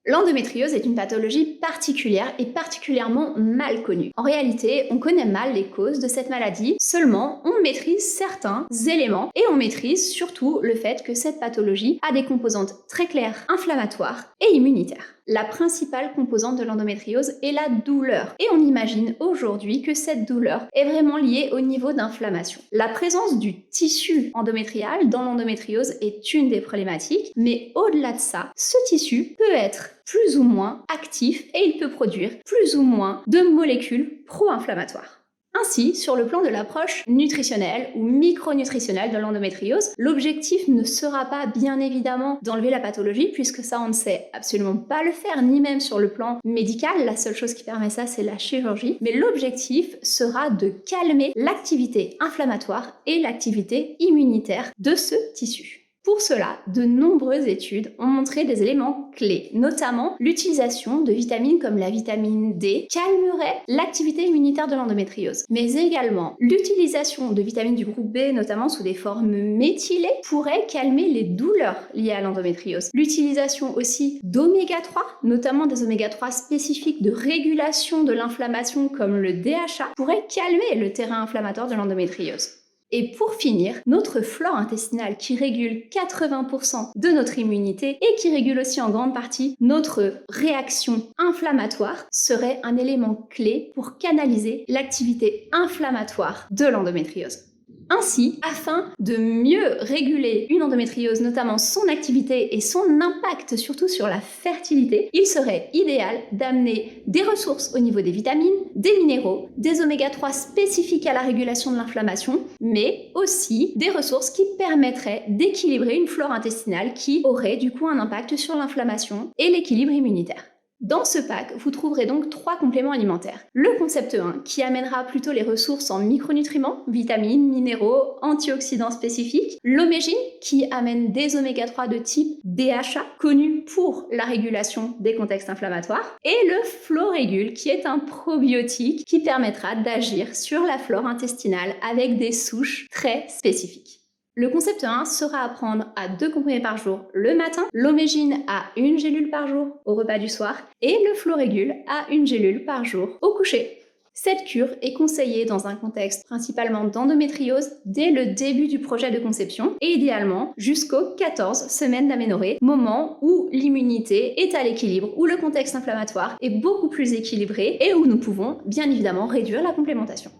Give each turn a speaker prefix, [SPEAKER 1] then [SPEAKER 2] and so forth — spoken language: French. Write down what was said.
[SPEAKER 1] L'endométriose est une pathologie particulière et particulièrement mal connue. En réalité, on connaît mal les causes de cette maladie, seulement on maîtrise certains éléments et on maîtrise surtout le fait que cette pathologie a des composantes très claires, inflammatoires et immunitaires. La principale composante de l'endométriose est la douleur et on imagine aujourd'hui que cette douleur est vraiment liée au niveau d'inflammation. La présence du tissu endométrial dans l'endométriose est une des problématiques, mais au-delà de ça, ce tissu peut être plus ou moins actif et il peut produire plus ou moins de molécules pro-inflammatoires. Ainsi, sur le plan de l'approche nutritionnelle ou micronutritionnelle de l'endométriose, l'objectif ne sera pas bien évidemment d'enlever la pathologie, puisque ça on ne sait absolument pas le faire, ni même sur le plan médical, la seule chose qui permet ça c'est la chirurgie, mais l'objectif sera de calmer l'activité inflammatoire et l'activité immunitaire de ce tissu. Pour cela, de nombreuses études ont montré des éléments clés, notamment l'utilisation de vitamines comme la vitamine D calmerait l'activité immunitaire de l'endométriose. Mais également, l'utilisation de vitamines du groupe B, notamment sous des formes méthylées, pourrait calmer les douleurs liées à l'endométriose. L'utilisation aussi d'oméga 3, notamment des oméga 3 spécifiques de régulation de l'inflammation comme le DHA, pourrait calmer le terrain inflammatoire de l'endométriose. Et pour finir, notre flore intestinale qui régule 80% de notre immunité et qui régule aussi en grande partie notre réaction inflammatoire serait un élément clé pour canaliser l'activité inflammatoire de l'endométriose. Ainsi, afin de mieux réguler une endométriose, notamment son activité et son impact surtout sur la fertilité, il serait idéal d'amener des ressources au niveau des vitamines, des minéraux, des oméga 3 spécifiques à la régulation de l'inflammation, mais aussi des ressources qui permettraient d'équilibrer une flore intestinale qui aurait du coup un impact sur l'inflammation et l'équilibre immunitaire. Dans ce pack, vous trouverez donc 3 compléments alimentaires. Le concept 1, qui amènera plutôt les ressources en micronutriments, vitamines, minéraux, antioxydants spécifiques. L'omégine, qui amène des oméga 3 de type DHA, connu pour la régulation des contextes inflammatoires. Et le Florégule, qui est un probiotique qui permettra d'agir sur la flore intestinale avec des souches très spécifiques. Le concept 1 sera à prendre à 2 comprimés par jour le matin, l'omégine à 1 gélule par jour au repas du soir et le Florégule à 1 gélule par jour au coucher. Cette cure est conseillée dans un contexte principalement d'endométriose dès le début du projet de conception et idéalement jusqu'aux 14 semaines d'aménorrhée, moment où l'immunité est à l'équilibre, où le contexte inflammatoire est beaucoup plus équilibré et où nous pouvons bien évidemment réduire la complémentation.